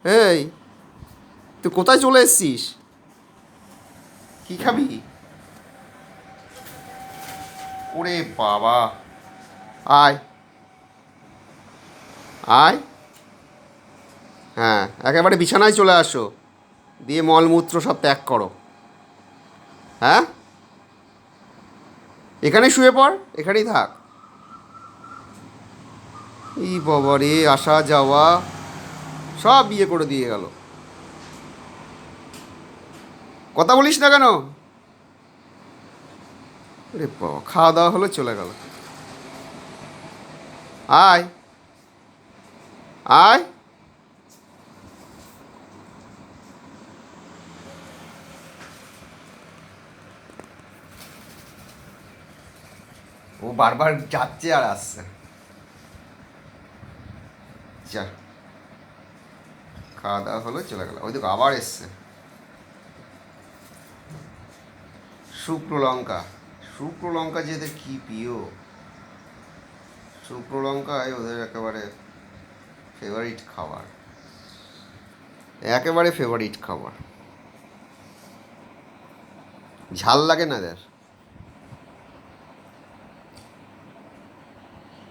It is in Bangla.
এই, তুই কোথায় চলে এসছিস? কি খাবি? ওরে বাবা, আয় আয়। হ্যাঁ, একেবারে বিছানায় চলে আসো, দিয়ে মলমূত্র সব ত্যাগ করো। হ্যাঁ, এখানেই শুয়ে পড়, এখানেই থাক। এই বাবা রে, আসা যাওয়া সব বিয়ে করে দিয়ে গেল। কথা বলিস না কেন? আরে বাবা, খাওয়া দাওয়া হলো, চলে গেল। আয় আয়। ও বারবার যাচ্ছে আর আসছে। যা, খাওয়া দাওয়া হলো, চলে গেল। ওই দেখো আবার এসছে। শুকনো লঙ্কা, শুকনো লঙ্কা যে এদের কি প্রিয়। শুকনো লঙ্কায় ওদের একেবারে ফেভারিট খাবার, একেবারে ফেভারিট খাবার। ঝাল লাগে না এদের।